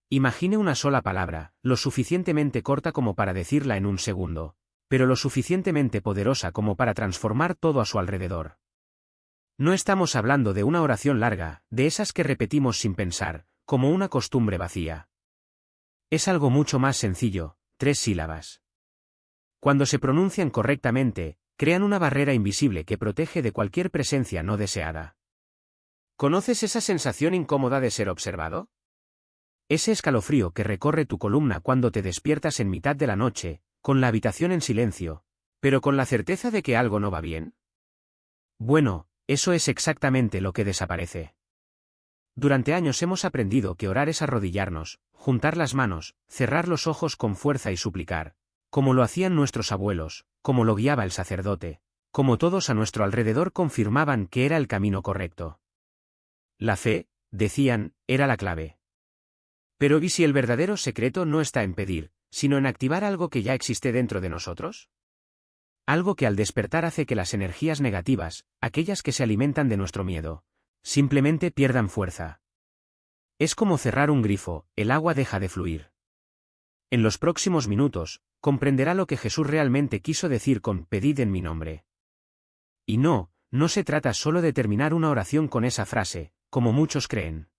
Imagine una sola palabra, lo suficientemente corta como para decirla en un segundo, pero lo suficientemente poderosa como para transformar todo a su alrededor. No estamos hablando de una oración larga, de esas que repetimos sin pensar, como una costumbre vacía. Es algo mucho más sencillo, 3 sílabas. Cuando se pronuncian correctamente, crean una barrera invisible que protege de cualquier presencia no deseada. ¿Conoces esa sensación incómoda de ser observado? Ese escalofrío que recorre tu columna cuando te despiertas en mitad de la noche, con la habitación en silencio, pero con la certeza de que algo no va bien. Bueno, eso es exactamente lo que desaparece. Durante años hemos aprendido que orar es arrodillarnos, juntar las manos, cerrar los ojos con fuerza y suplicar, como lo hacían nuestros abuelos, como lo guiaba el sacerdote, como todos a nuestro alrededor confirmaban que era el camino correcto. La fe, decían, era la clave. Pero ¿y si el verdadero secreto no está en pedir, sino en activar algo que ya existe dentro de nosotros? Algo que al despertar hace que las energías negativas, aquellas que se alimentan de nuestro miedo, simplemente pierdan fuerza. Es como cerrar un grifo, el agua deja de fluir. En los próximos minutos, comprenderá lo que Jesús realmente quiso decir con «pedid en mi nombre». Y no se trata solo de terminar una oración con esa frase, como muchos creen.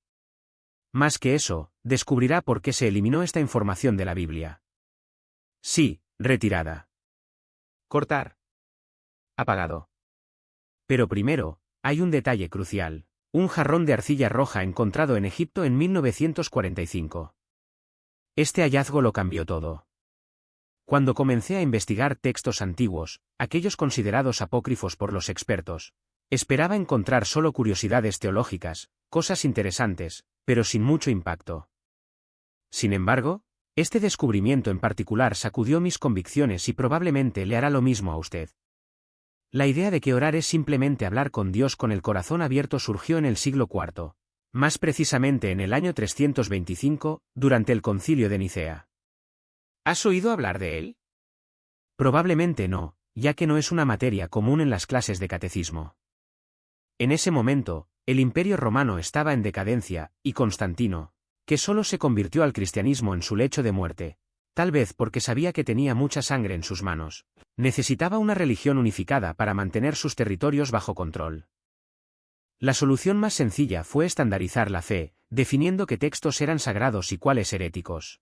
Más que eso, descubrirá por qué se eliminó esta información de la Biblia. Sí, retirada. Cortar. Apagado. Pero primero, hay un detalle crucial, un jarrón de arcilla roja encontrado en Egipto en 1945. Este hallazgo lo cambió todo. Cuando comencé a investigar textos antiguos, aquellos considerados apócrifos por los expertos, esperaba encontrar solo curiosidades teológicas, cosas interesantes, pero sin mucho impacto. Sin embargo, este descubrimiento en particular sacudió mis convicciones y probablemente le hará lo mismo a usted. La idea de que orar es simplemente hablar con Dios con el corazón abierto surgió en el siglo IV, más precisamente en el año 325, durante el Concilio de Nicea. ¿Has oído hablar de él? Probablemente no, ya que no es una materia común en las clases de catecismo. En ese momento, el Imperio Romano estaba en decadencia, y Constantino, que solo se convirtió al cristianismo en su lecho de muerte, tal vez porque sabía que tenía mucha sangre en sus manos, necesitaba una religión unificada para mantener sus territorios bajo control. La solución más sencilla fue estandarizar la fe, definiendo qué textos eran sagrados y cuáles heréticos.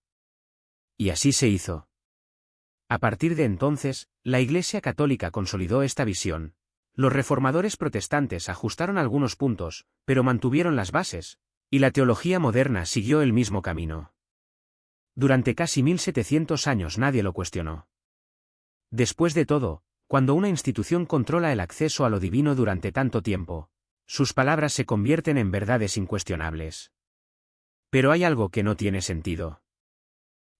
Y así se hizo. A partir de entonces, la Iglesia Católica consolidó esta visión. Los reformadores protestantes ajustaron algunos puntos, pero mantuvieron las bases, y la teología moderna siguió el mismo camino. Durante casi 1700 años nadie lo cuestionó. Después de todo, cuando una institución controla el acceso a lo divino durante tanto tiempo, sus palabras se convierten en verdades incuestionables. Pero hay algo que no tiene sentido.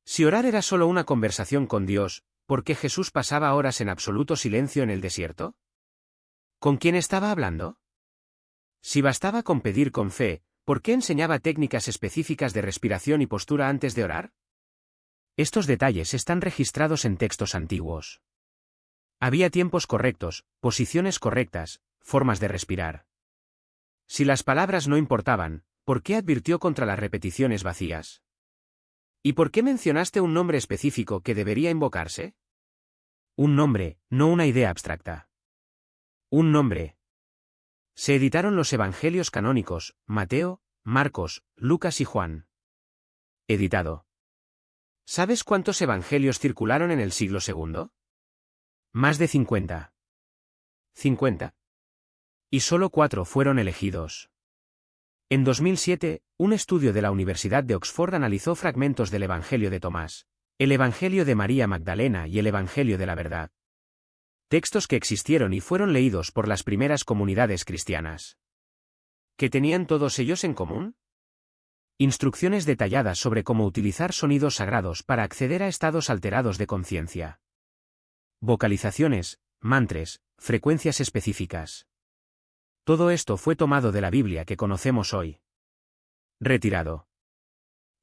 Si orar era solo una conversación con Dios, ¿por qué Jesús pasaba horas en absoluto silencio en el desierto? ¿Con quién estaba hablando? Si bastaba con pedir con fe, ¿por qué enseñaba técnicas específicas de respiración y postura antes de orar? Estos detalles están registrados en textos antiguos. Había tiempos correctos, posiciones correctas, formas de respirar. Si las palabras no importaban, ¿por qué advirtió contra las repeticiones vacías? ¿Y por qué mencionaste un nombre específico que debería invocarse? Un nombre, no una idea abstracta. Un nombre. Se editaron los evangelios canónicos, Mateo, Marcos, Lucas y Juan. Editado. ¿Sabes cuántos evangelios circularon en el siglo II? Más de 50. 50. Y solo 4 fueron elegidos. En 2007, un estudio de la Universidad de Oxford analizó fragmentos del Evangelio de Tomás, el Evangelio de María Magdalena y el Evangelio de la Verdad. Textos que existieron y fueron leídos por las primeras comunidades cristianas. ¿Qué tenían todos ellos en común? Instrucciones detalladas sobre cómo utilizar sonidos sagrados para acceder a estados alterados de conciencia. Vocalizaciones, mantras, frecuencias específicas. Todo esto fue tomado de la Biblia que conocemos hoy. Retirado.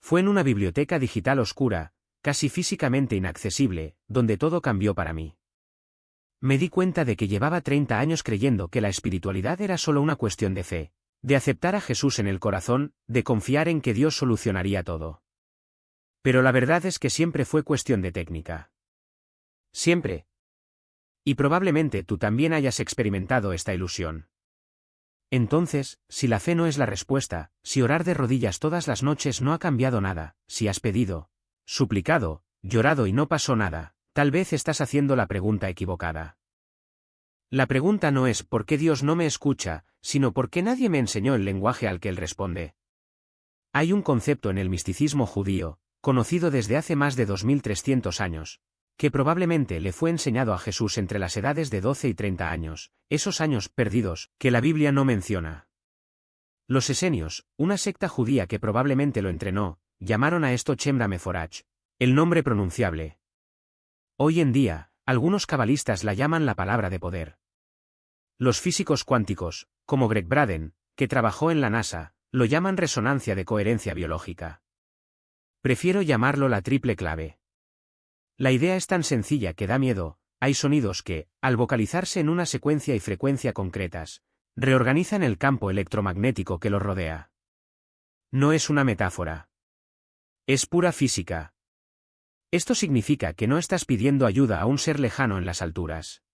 Fue en una biblioteca digital oscura, casi físicamente inaccesible, donde todo cambió para mí. Me di cuenta de que llevaba 30 años creyendo que la espiritualidad era solo una cuestión de fe, de aceptar a Jesús en el corazón, de confiar en que Dios solucionaría todo. Pero la verdad es que siempre fue cuestión de técnica. Siempre. Y probablemente tú también hayas experimentado esta ilusión. Entonces, si la fe no es la respuesta, si orar de rodillas todas las noches no ha cambiado nada, si has pedido, suplicado, llorado y no pasó nada, tal vez estás haciendo la pregunta equivocada. La pregunta no es ¿por qué Dios no me escucha?, sino ¿por qué nadie me enseñó el lenguaje al que Él responde? Hay un concepto en el misticismo judío, conocido desde hace más de 2300 años, que probablemente le fue enseñado a Jesús entre las edades de 12 y 30 años, esos años perdidos que la Biblia no menciona. Los esenios, una secta judía que probablemente lo entrenó, llamaron a esto Shemra Meforach, el nombre pronunciable. Hoy en día, algunos cabalistas la llaman la palabra de poder. Los físicos cuánticos, como Greg Braden, que trabajó en la NASA, lo llaman resonancia de coherencia biológica. Prefiero llamarlo la triple clave. La idea es tan sencilla que da miedo. Hay sonidos que, al vocalizarse en una secuencia y frecuencia concretas, reorganizan el campo electromagnético que los rodea. No es una metáfora. Es pura física. Esto significa que no estás pidiendo ayuda a un ser lejano en las alturas.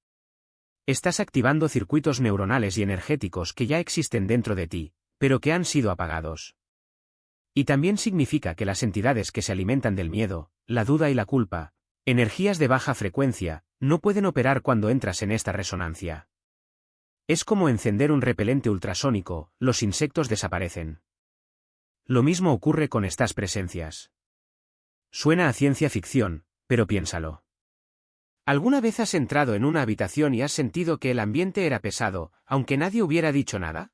Estás activando circuitos neuronales y energéticos que ya existen dentro de ti, pero que han sido apagados. Y también significa que las entidades que se alimentan del miedo, la duda y la culpa, energías de baja frecuencia, no pueden operar cuando entras en esta resonancia. Es como encender un repelente ultrasónico, los insectos desaparecen. Lo mismo ocurre con estas presencias. Suena a ciencia ficción, pero piénsalo. ¿Alguna vez has entrado en una habitación y has sentido que el ambiente era pesado, aunque nadie hubiera dicho nada?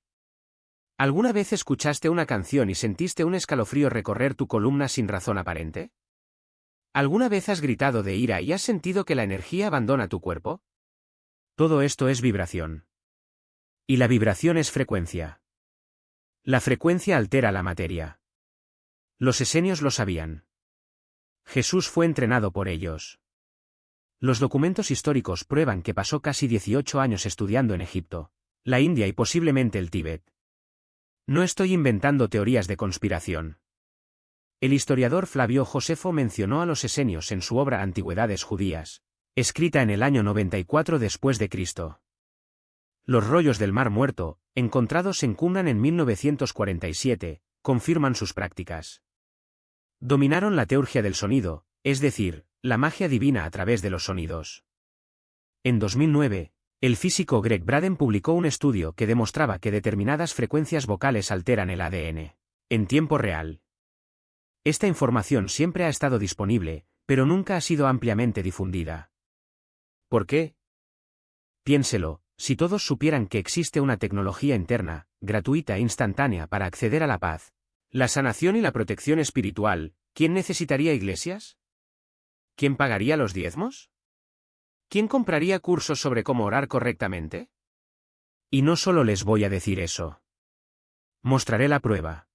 ¿Alguna vez escuchaste una canción y sentiste un escalofrío recorrer tu columna sin razón aparente? ¿Alguna vez has gritado de ira y has sentido que la energía abandona tu cuerpo? Todo esto es vibración. Y la vibración es frecuencia. La frecuencia altera la materia. Los esenios lo sabían. Jesús fue entrenado por ellos. Los documentos históricos prueban que pasó casi 18 años estudiando en Egipto, la India y posiblemente el Tíbet. No estoy inventando teorías de conspiración. El historiador Flavio Josefo mencionó a los esenios en su obra Antigüedades Judías, escrita en el año 94 después de Cristo. Los rollos del Mar Muerto, encontrados en Qumran en 1947, confirman sus prácticas. Dominaron la teurgia del sonido, es decir, la magia divina a través de los sonidos. En 2009, el físico Greg Braden publicó un estudio que demostraba que determinadas frecuencias vocales alteran el ADN, en tiempo real. Esta información siempre ha estado disponible, pero nunca ha sido ampliamente difundida. ¿Por qué? Piénselo, si todos supieran que existe una tecnología interna, gratuita e instantánea para acceder a la paz, la sanación y la protección espiritual, ¿quién necesitaría iglesias? ¿Quién pagaría los diezmos? ¿Quién compraría cursos sobre cómo orar correctamente? Y no solo les voy a decir eso. Mostraré la prueba.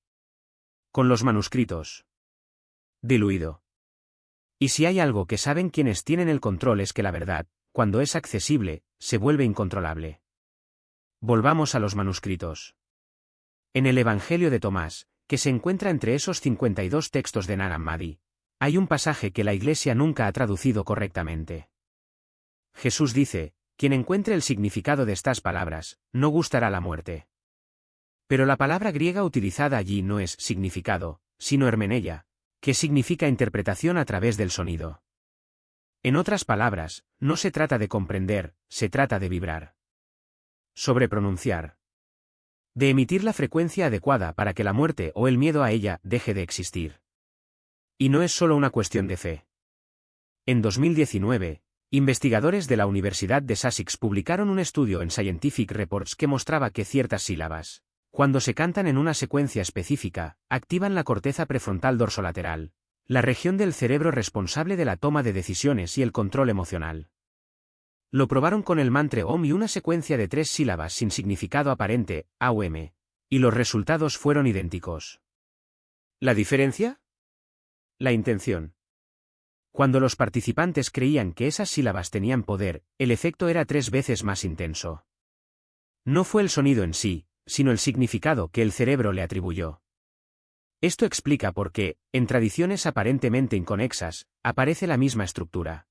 Con los manuscritos. Diluido. Y si hay algo que saben quienes tienen el control es que la verdad, cuando es accesible, se vuelve incontrolable. Volvamos a los manuscritos. En el Evangelio de Tomás, que se encuentra entre esos 52 textos de Nag Hammadi, hay un pasaje que la Iglesia nunca ha traducido correctamente. Jesús dice, quien encuentre el significado de estas palabras, no gustará la muerte. Pero la palabra griega utilizada allí no es significado, sino hermeneia, que significa interpretación a través del sonido. En otras palabras, no se trata de comprender, se trata de vibrar. Sobrepronunciar. De emitir la frecuencia adecuada para que la muerte o el miedo a ella deje de existir. Y no es solo una cuestión de fe. En 2019, investigadores de la Universidad de Sussex publicaron un estudio en Scientific Reports que mostraba que ciertas sílabas, cuando se cantan en una secuencia específica, activan la corteza prefrontal dorsolateral, la región del cerebro responsable de la toma de decisiones y el control emocional. Lo probaron con el mantra OM y una secuencia de 3 sílabas sin significado aparente, AOM, y los resultados fueron idénticos. ¿La diferencia? La intención. Cuando los participantes creían que esas sílabas tenían poder, el efecto era 3 veces más intenso. No fue el sonido en sí, sino el significado que el cerebro le atribuyó. Esto explica por qué, en tradiciones aparentemente inconexas, aparece la misma estructura.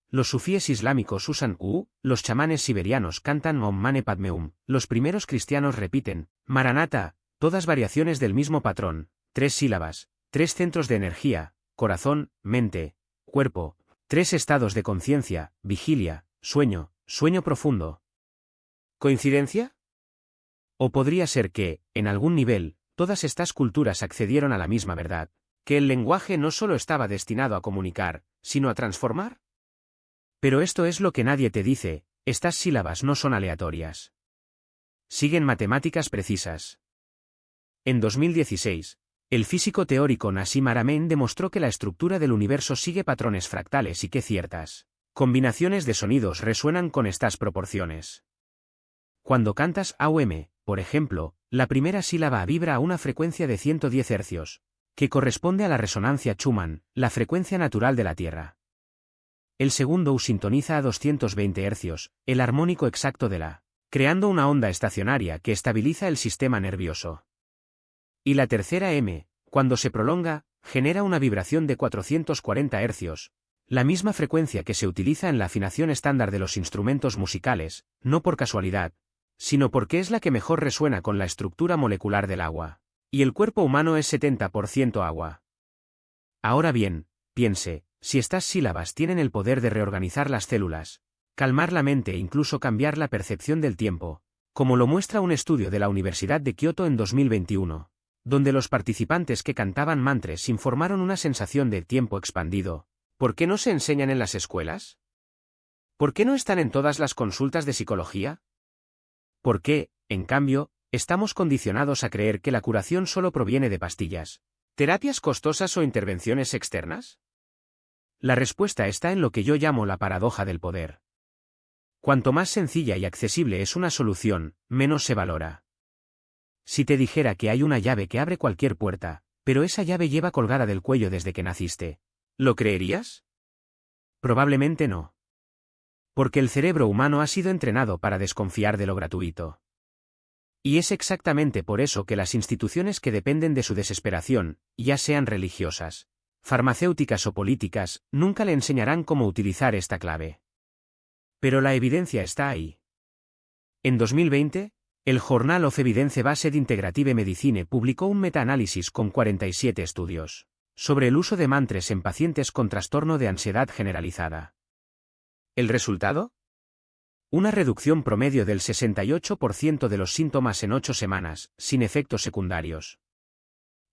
Los sufíes islámicos usan los chamanes siberianos cantan Om Mane Padme Hum, los primeros cristianos repiten Maranatha, todas variaciones del mismo patrón, 3 sílabas, 3 centros de energía, corazón, mente, cuerpo, 3 estados de conciencia, vigilia, sueño, sueño profundo. ¿Coincidencia? ¿O podría ser que, en algún nivel, todas estas culturas accedieron a la misma verdad, que el lenguaje no solo estaba destinado a comunicar, sino a transformar? Pero esto es lo que nadie te dice, estas sílabas no son aleatorias. Siguen matemáticas precisas. En 2016, el físico teórico Nassim Haramein demostró que la estructura del universo sigue patrones fractales y que ciertas combinaciones de sonidos resuenan con estas proporciones. Cuando cantas AUM, por ejemplo, la primera sílaba vibra a una frecuencia de 110 Hz, que corresponde a la resonancia Schumann, la frecuencia natural de la Tierra. El segundo U sintoniza a 220 Hz, el armónico exacto de la, creando una onda estacionaria que estabiliza el sistema nervioso. Y la tercera M, cuando se prolonga, genera una vibración de 440 Hz, la misma frecuencia que se utiliza en la afinación estándar de los instrumentos musicales, no por casualidad, sino porque es la que mejor resuena con la estructura molecular del agua. Y el cuerpo humano es 70% agua. Ahora bien, piense, si estas sílabas tienen el poder de reorganizar las células, calmar la mente e incluso cambiar la percepción del tiempo, como lo muestra un estudio de la Universidad de Kioto en 2021, donde los participantes que cantaban mantras informaron una sensación de tiempo expandido. ¿Por qué no se enseñan en las escuelas? ¿Por qué no están en todas las consultas de psicología? ¿Por qué, en cambio, estamos condicionados a creer que la curación solo proviene de pastillas, terapias costosas o intervenciones externas? La respuesta está en lo que yo llamo la paradoja del poder. Cuanto más sencilla y accesible es una solución, menos se valora. Si te dijera que hay una llave que abre cualquier puerta, pero esa llave lleva colgada del cuello desde que naciste, ¿lo creerías? Probablemente no. Porque el cerebro humano ha sido entrenado para desconfiar de lo gratuito. Y es exactamente por eso que las instituciones que dependen de su desesperación, ya sean religiosas, farmacéuticas o políticas, nunca le enseñarán cómo utilizar esta clave. Pero la evidencia está ahí. En 2020, el Journal of Evidence-Based Integrative Medicine publicó un metaanálisis con 47 estudios sobre el uso de mantras en pacientes con trastorno de ansiedad generalizada. ¿El resultado? Una reducción promedio del 68% de los síntomas en 8 semanas, sin efectos secundarios.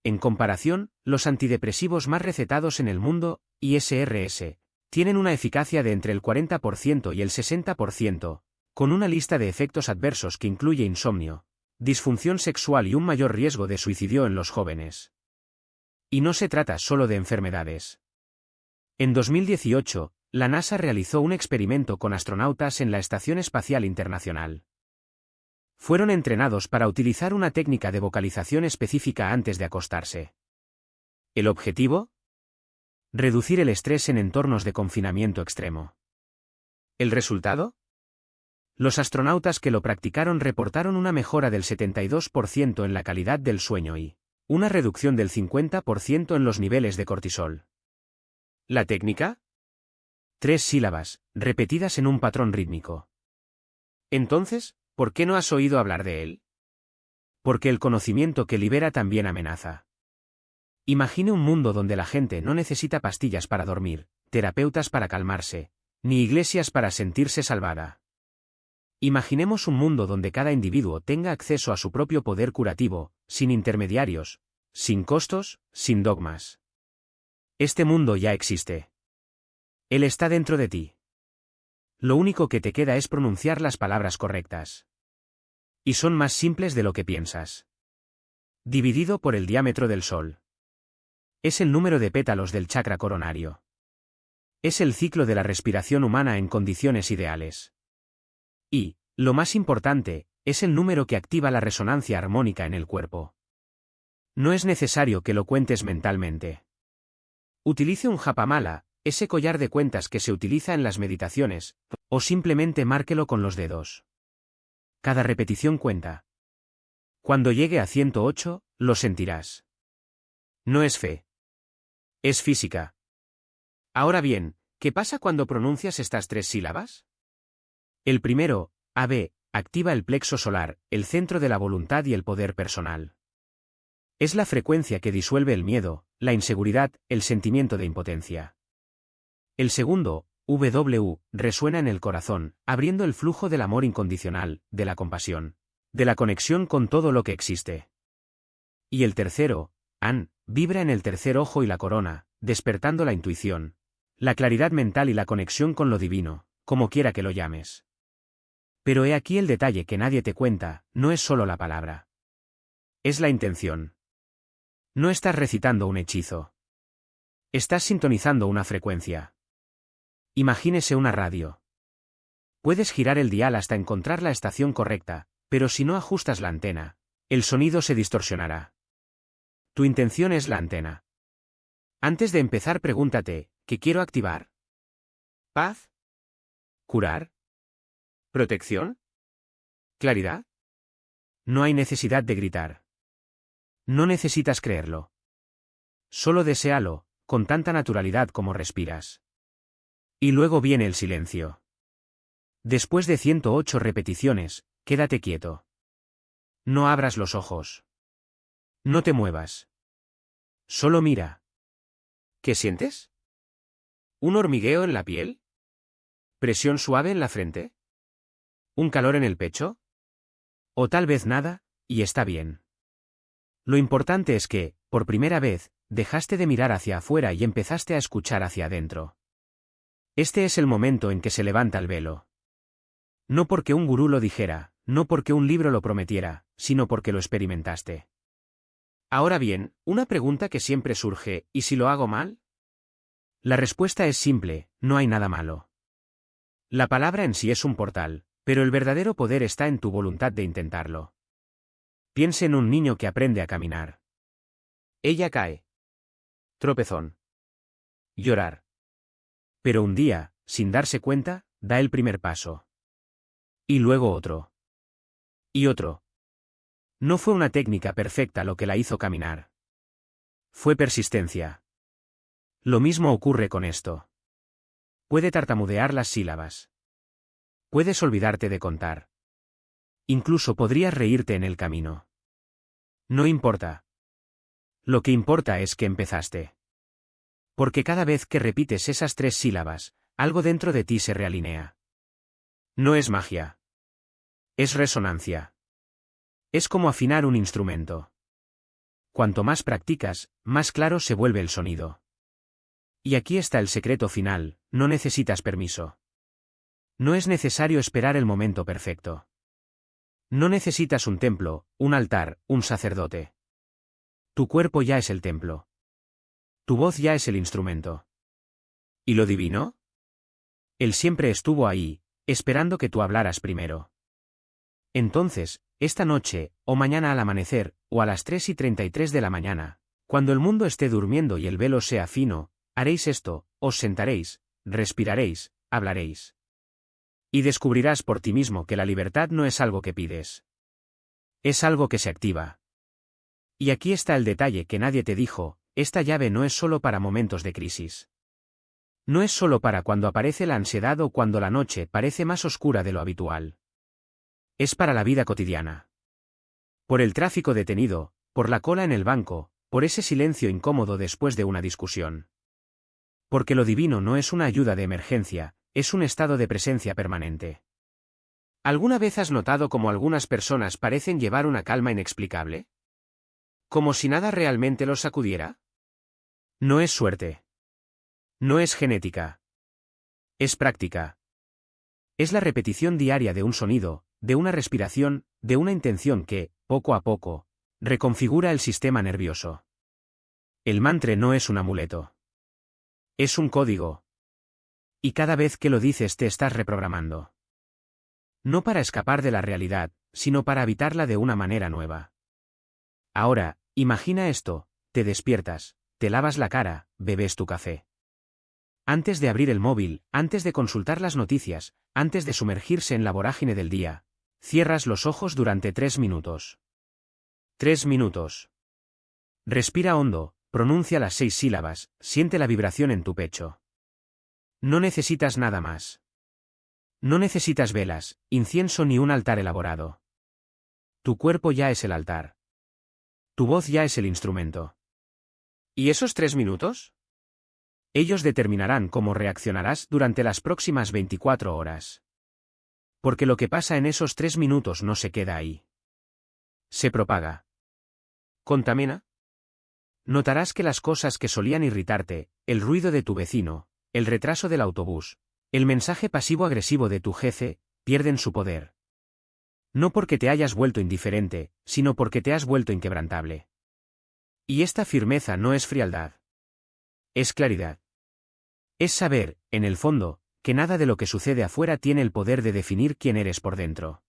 En comparación, los antidepresivos más recetados en el mundo, ISRS, tienen una eficacia de entre el 40% y el 60%, con una lista de efectos adversos que incluye insomnio, disfunción sexual y un mayor riesgo de suicidio en los jóvenes. Y no se trata solo de enfermedades. En 2018, la NASA realizó un experimento con astronautas en la Estación Espacial Internacional. Fueron entrenados para utilizar una técnica de vocalización específica antes de acostarse. ¿El objetivo? Reducir el estrés en entornos de confinamiento extremo. ¿El resultado? Los astronautas que lo practicaron reportaron una mejora del 72% en la calidad del sueño y una reducción del 50% en los niveles de cortisol. ¿La técnica? 3 sílabas, repetidas en un patrón rítmico. Entonces, ¿por qué no has oído hablar de él? Porque el conocimiento que libera también amenaza. Imagine un mundo donde la gente no necesita pastillas para dormir, terapeutas para calmarse, ni iglesias para sentirse salvada. Imaginemos un mundo donde cada individuo tenga acceso a su propio poder curativo, sin intermediarios, sin costos, sin dogmas. Este mundo ya existe. Él está dentro de ti. Lo único que te queda es pronunciar las palabras correctas. Y son más simples de lo que piensas. Dividido por el diámetro del Sol. Es el número de pétalos del chakra coronario. Es el ciclo de la respiración humana en condiciones ideales. Y, lo más importante, es el número que activa la resonancia armónica en el cuerpo. No es necesario que lo cuentes mentalmente. Utilice un japamala, ese collar de cuentas que se utiliza en las meditaciones, o simplemente márquelo con los dedos. Cada repetición cuenta. Cuando llegue a 108, lo sentirás. No es fe. Es física. Ahora bien, ¿qué pasa cuando pronuncias estas 3 sílabas? El primero, AB, activa el plexo solar, el centro de la voluntad y el poder personal. Es la frecuencia que disuelve el miedo, la inseguridad, el sentimiento de impotencia. El segundo, W, resuena en el corazón, abriendo el flujo del amor incondicional, de la compasión, de la conexión con todo lo que existe. Y el tercero, AN, vibra en el tercer ojo y la corona, despertando la intuición, la claridad mental y la conexión con lo divino, como quiera que lo llames. Pero he aquí el detalle que nadie te cuenta, no es solo la palabra. Es la intención. No estás recitando un hechizo. Estás sintonizando una frecuencia. Imagínese una radio. Puedes girar el dial hasta encontrar la estación correcta, pero si no ajustas la antena, el sonido se distorsionará. Tu intención es la antena. Antes de empezar pregúntate, ¿qué quiero activar? ¿Paz? ¿Curar? ¿Protección? ¿Claridad? No hay necesidad de gritar. No necesitas creerlo. Solo deséalo, con tanta naturalidad como respiras. Y luego viene el silencio. Después de 108 repeticiones, quédate quieto. No abras los ojos. No te muevas. Solo mira. ¿Qué sientes? ¿Un hormigueo en la piel? ¿Presión suave en la frente? ¿Un calor en el pecho? O tal vez nada, y está bien. Lo importante es que, por primera vez, dejaste de mirar hacia afuera y empezaste a escuchar hacia adentro. Este es el momento en que se levanta el velo. No porque un gurú lo dijera, no porque un libro lo prometiera, sino porque lo experimentaste. Ahora bien, una pregunta que siempre surge, ¿y si lo hago mal? La respuesta es simple, no hay nada malo. La palabra en sí es un portal, pero el verdadero poder está en tu voluntad de intentarlo. Piense en un niño que aprende a caminar. Ella cae. Tropezón. Llorar. Pero un día, sin darse cuenta, da el primer paso. Y luego otro. Y otro. No fue una técnica perfecta lo que la hizo caminar. Fue persistencia. Lo mismo ocurre con esto. Puede tartamudear las sílabas. Puedes olvidarte de contar. Incluso podrías reírte en el camino. No importa. Lo que importa es que empezaste. Porque cada vez que repites esas 3 sílabas, algo dentro de ti se realinea. No es magia. Es resonancia. Es como afinar un instrumento. Cuanto más practicas, más claro se vuelve el sonido. Y aquí está el secreto final, no necesitas permiso. No es necesario esperar el momento perfecto. No necesitas un templo, un altar, un sacerdote. Tu cuerpo ya es el templo. Tu voz ya es el instrumento. ¿Y lo divino? Él siempre estuvo ahí, esperando que tú hablaras primero. Entonces, esta noche, o mañana al amanecer, o a las 3:33 de la mañana, cuando el mundo esté durmiendo y el velo sea fino, haréis esto, os sentaréis, respiraréis, hablaréis. Y descubrirás por ti mismo que la libertad no es algo que pides. Es algo que se activa. Y aquí está el detalle que nadie te dijo, esta llave no es solo para momentos de crisis. No es solo para cuando aparece la ansiedad o cuando la noche parece más oscura de lo habitual. Es para la vida cotidiana. Por el tráfico detenido, por la cola en el banco, por ese silencio incómodo después de una discusión. Porque lo divino no es una ayuda de emergencia, es un estado de presencia permanente. ¿Alguna vez has notado cómo algunas personas parecen llevar una calma inexplicable? ¿Como si nada realmente los sacudiera? No es suerte. No es genética. Es práctica. Es la repetición diaria de un sonido, de una respiración, de una intención que, poco a poco, reconfigura el sistema nervioso. El mantra no es un amuleto. Es un código. Y cada vez que lo dices te estás reprogramando. No para escapar de la realidad, sino para habitarla de una manera nueva. Ahora, imagina esto, te despiertas, te lavas la cara, bebes tu café. Antes de abrir el móvil, antes de consultar las noticias, antes de sumergirse en la vorágine del día, cierras los ojos durante 3 minutos. 3 minutos. Respira hondo, pronuncia las 6 sílabas, siente la vibración en tu pecho. No necesitas nada más. No necesitas velas, incienso ni un altar elaborado. Tu cuerpo ya es el altar. Tu voz ya es el instrumento. ¿Y esos 3 minutos? Ellos determinarán cómo reaccionarás durante las próximas 24 horas. Porque lo que pasa en esos 3 minutos no se queda ahí. Se propaga. ¿Contamina? Notarás que las cosas que solían irritarte, el ruido de tu vecino, el retraso del autobús, el mensaje pasivo-agresivo de tu jefe, pierden su poder. No porque te hayas vuelto indiferente, sino porque te has vuelto inquebrantable. Y esta firmeza no es frialdad. Es claridad. Es saber, en el fondo, que nada de lo que sucede afuera tiene el poder de definir quién eres por dentro.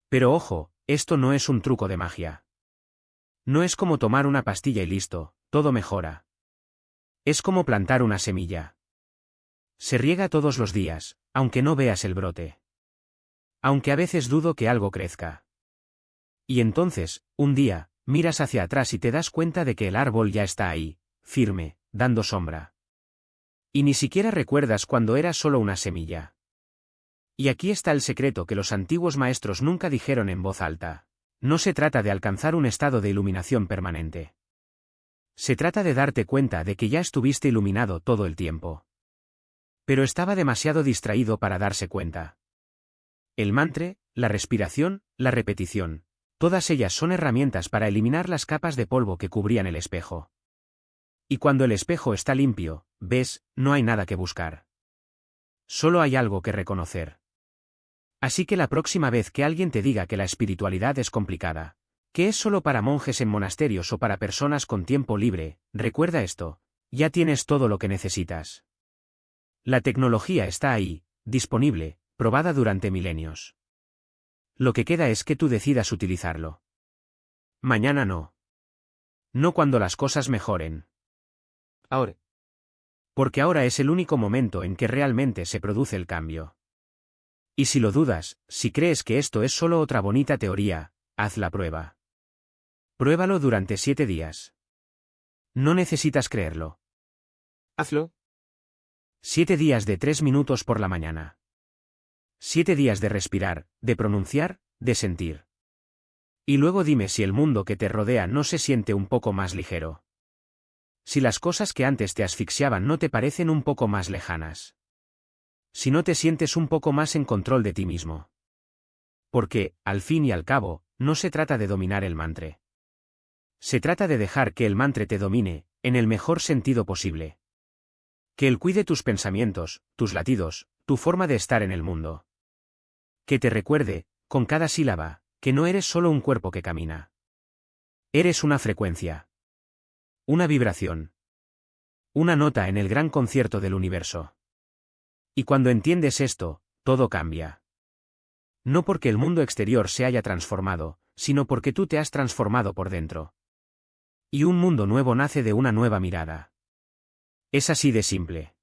Pero ojo, esto no es un truco de magia. No es como tomar una pastilla y listo, todo mejora. Es como plantar una semilla. Se riega todos los días, aunque no veas el brote. Aunque a veces dudo que algo crezca. Y entonces, un día, miras hacia atrás y te das cuenta de que el árbol ya está ahí, firme, dando sombra. Y ni siquiera recuerdas cuando era solo una semilla. Y aquí está el secreto que los antiguos maestros nunca dijeron en voz alta. No se trata de alcanzar un estado de iluminación permanente. Se trata de darte cuenta de que ya estuviste iluminado todo el tiempo. Pero estaba demasiado distraído para darse cuenta. El mantra, la respiración, la repetición, todas ellas son herramientas para eliminar las capas de polvo que cubrían el espejo. Y cuando el espejo está limpio, ves, no hay nada que buscar. Solo hay algo que reconocer. Así que la próxima vez que alguien te diga que la espiritualidad es complicada, que es solo para monjes en monasterios o para personas con tiempo libre, recuerda esto, ya tienes todo lo que necesitas. La tecnología está ahí, disponible, probada durante milenios. Lo que queda es que tú decidas utilizarlo. Mañana no. No cuando las cosas mejoren. Ahora. Porque ahora es el único momento en que realmente se produce el cambio. Y si lo dudas, si crees que esto es solo otra bonita teoría, haz la prueba. Pruébalo durante 7 días. No necesitas creerlo. Hazlo. 7 días de 3 minutos por la mañana. 7 días de respirar, de pronunciar, de sentir. Y luego dime si el mundo que te rodea no se siente un poco más ligero. Si las cosas que antes te asfixiaban no te parecen un poco más lejanas. Si no te sientes un poco más en control de ti mismo. Porque, al fin y al cabo, no se trata de dominar el mantra. Se trata de dejar que el mantra te domine, en el mejor sentido posible. Que él cuide tus pensamientos, tus latidos, tu forma de estar en el mundo. Que te recuerde, con cada sílaba, que no eres solo un cuerpo que camina. Eres una frecuencia. Una vibración. Una nota en el gran concierto del universo. Y cuando entiendes esto, todo cambia. No porque el mundo exterior se haya transformado, sino porque tú te has transformado por dentro. Y un mundo nuevo nace de una nueva mirada. Es así de simple.